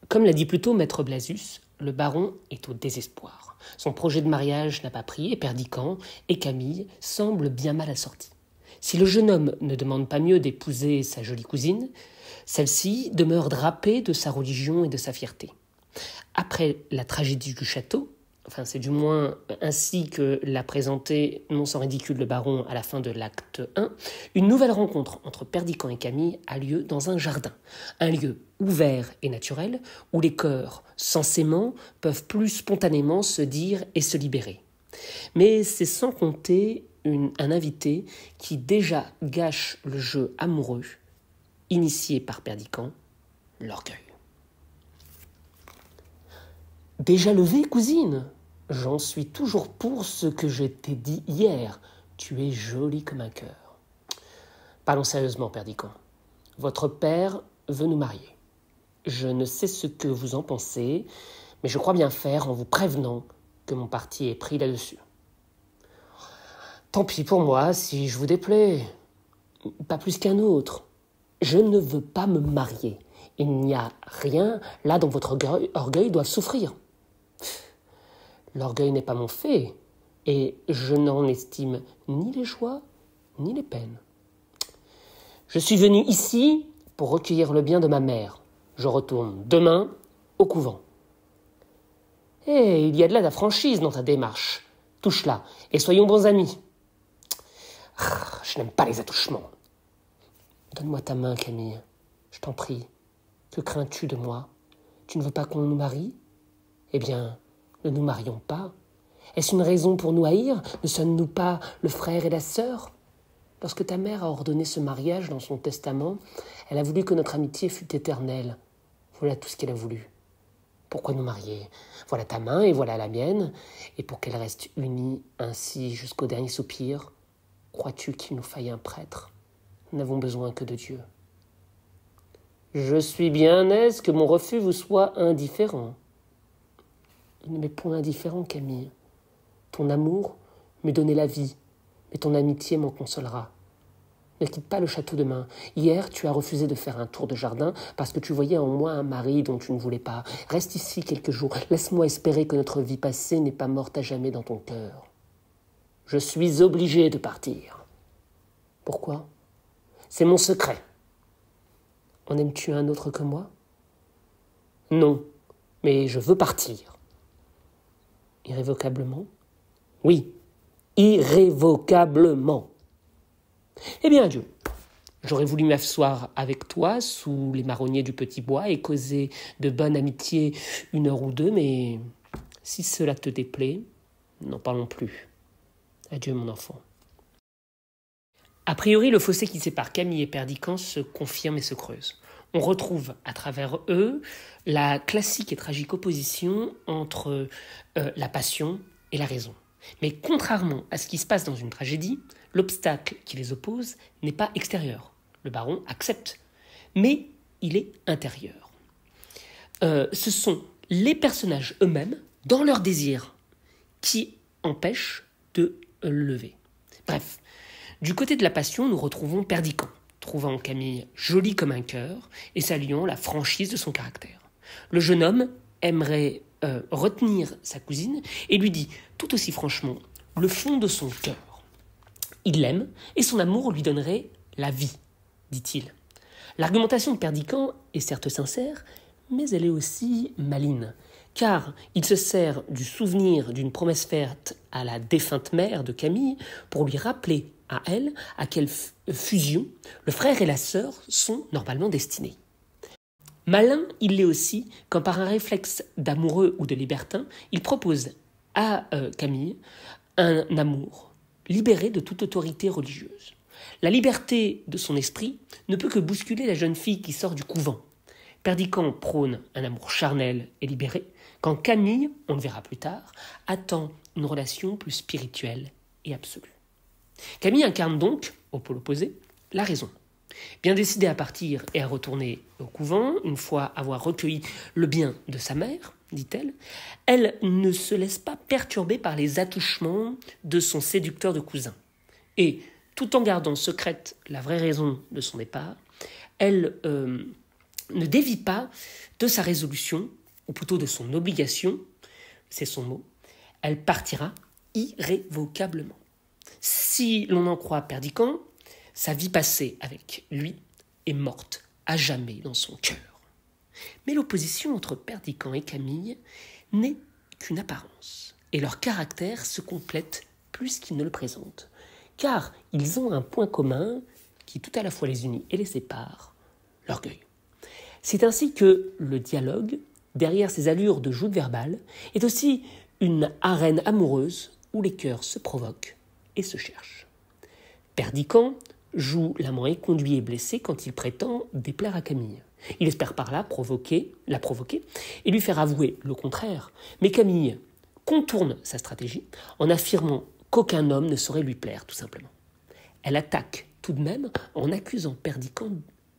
Comme l'a dit plus tôt maître Blasius, le baron est au désespoir. Son projet de mariage n'a pas pris et Perdiccas et Camille semblent bien mal assortis. Si le jeune homme ne demande pas mieux d'épouser sa jolie cousine, celle-ci demeure drapée de sa religion et de sa fierté. Après la tragédie du château, c'est du moins ainsi que l'a présenté, non sans ridicule, le baron à la fin de l'acte 1, une nouvelle rencontre entre Perdiccas et Camille a lieu dans un jardin, un lieu ouvert et naturel où les cœurs, sans s'aimant, peuvent plus spontanément se dire et se libérer. Mais c'est sans compter un invité qui déjà gâche le jeu amoureux, initié par Perdiccas, l'orgueil. Déjà levée, cousine ? J'en suis toujours pour ce que je t'ai dit hier. Tu es jolie comme un cœur. Parlons sérieusement, Perdiccas. Votre père veut nous marier. Je ne sais ce que vous en pensez, mais je crois bien faire en vous prévenant que mon parti est pris là-dessus. Tant pis pour moi si je vous déplais. Pas plus qu'un autre. Je ne veux pas me marier. Il n'y a rien là dont votre orgueil doit souffrir. L'orgueil n'est pas mon fait, et je n'en estime ni les joies, ni les peines. Je suis venu ici pour recueillir le bien de ma mère. Je retourne demain au couvent. Il y a de la franchise dans ta démarche. Touche-la, et soyons bons amis. Je n'aime pas les attouchements. Donne-moi ta main, Camille. Je t'en prie. Que crains-tu de moi ? Tu ne veux pas qu'on nous marie ? Eh bien, ne nous marions pas. Est-ce une raison pour nous haïr ? Ne sommes-nous pas le frère et la sœur ? Lorsque ta mère a ordonné ce mariage dans son testament, elle a voulu que notre amitié fût éternelle. Voilà tout ce qu'elle a voulu. Pourquoi nous marier ? Voilà ta main et voilà la mienne. Et pour qu'elle reste unie ainsi jusqu'au dernier soupir, crois-tu qu'il nous faille un prêtre ? Nous n'avons besoin que de Dieu. Je suis bien aise que mon refus vous soit indifférent. Il ne m'est point indifférent, Camille. Ton amour m'eût donné la vie, mais ton amitié m'en consolera. Ne quitte pas le château demain. Hier, tu as refusé de faire un tour de jardin parce que tu voyais en moi un mari dont tu ne voulais pas. Reste ici quelques jours. Laisse-moi espérer que notre vie passée n'est pas morte à jamais dans ton cœur. Je suis obligé de partir. Pourquoi ? C'est mon secret. En aimes-tu un autre que moi ? Non, mais je veux partir. Irrévocablement ? Oui, irrévocablement. Eh bien, adieu. J'aurais voulu m'asseoir avec toi sous les marronniers du petit bois et causer de bonne amitié 1 heure ou 2, mais si cela te déplaît, n'en parlons plus. Adieu, mon enfant. A priori, le fossé qui sépare Camille et Perdiccas se confirme et se creuse. On retrouve à travers eux la classique et tragique opposition entre la passion et la raison. Mais contrairement à ce qui se passe dans une tragédie, l'obstacle qui les oppose n'est pas extérieur. Le baron accepte, mais il est intérieur. Ce sont les personnages eux-mêmes, dans leur désir, qui empêchent de le lever. Bref, du côté de la passion, nous retrouvons Perdiccas, trouvant Camille jolie comme un cœur et saluant la franchise de son caractère. Le jeune homme aimerait retenir sa cousine et lui dit tout aussi franchement le fond de son cœur. Il l'aime et son amour lui donnerait la vie, dit-il. L'argumentation de Perdiccas est certes sincère, mais elle est aussi maligne, car il se sert du souvenir d'une promesse faite à la défunte mère de Camille pour lui rappeler à elle à quelle fusion le frère et la sœur sont normalement destinés. Malin, il l'est aussi quand par un réflexe d'amoureux ou de libertin, il propose à Camille un amour libéré de toute autorité religieuse. La liberté de son esprit ne peut que bousculer la jeune fille qui sort du couvent. Perdiccas prône un amour charnel et libéré, quand Camille, on le verra plus tard, attend une relation plus spirituelle et absolue. Camille incarne donc, au pôle opposé, la raison. Bien décidée à partir et à retourner au couvent, une fois avoir recueilli le bien de sa mère, dit-elle, elle ne se laisse pas perturber par les attouchements de son séducteur de cousin. Et, tout en gardant secrète la vraie raison de son départ, elle ne dévie pas de sa résolution, ou plutôt de son obligation, c'est son mot, elle partira irrévocablement. Si l'on en croit Perdiccas, sa vie passée avec lui est morte à jamais dans son cœur. Mais l'opposition entre Perdiccas et Camille n'est qu'une apparence, et leur caractère se complète plus qu'ils ne le présentent, car ils ont un point commun qui tout à la fois les unit et les sépare, l'orgueil. C'est ainsi que le dialogue, derrière ses allures de joute verbale, est aussi une arène amoureuse où les cœurs se provoquent et se cherchent. Perdiccas joue l'amant éconduit et blessé quand il prétend déplaire à Camille. Il espère par là la provoquer et lui faire avouer le contraire. Mais Camille contourne sa stratégie en affirmant qu'aucun homme ne saurait lui plaire, tout simplement. Elle attaque tout de même en accusant Perdiccas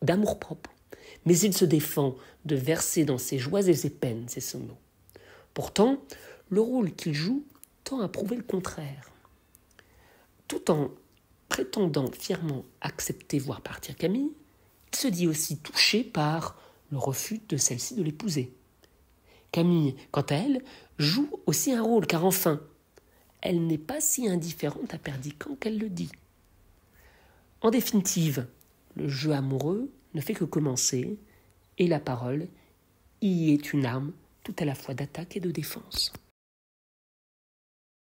d'amour-propre. Mais il se défend de verser dans ses joies et ses peines ses seuls mots. Pourtant, le rôle qu'il joue tend à prouver le contraire. Tout en prétendant fièrement accepter, voire partir Camille, il se dit aussi touché par le refus de celle-ci de l'épouser. Camille, quant à elle, joue aussi un rôle, car enfin, elle n'est pas si indifférente à Perdiccas qu'elle le dit. En définitive, le jeu amoureux ne fait que commencer, et la parole y est une arme tout à la fois d'attaque et de défense.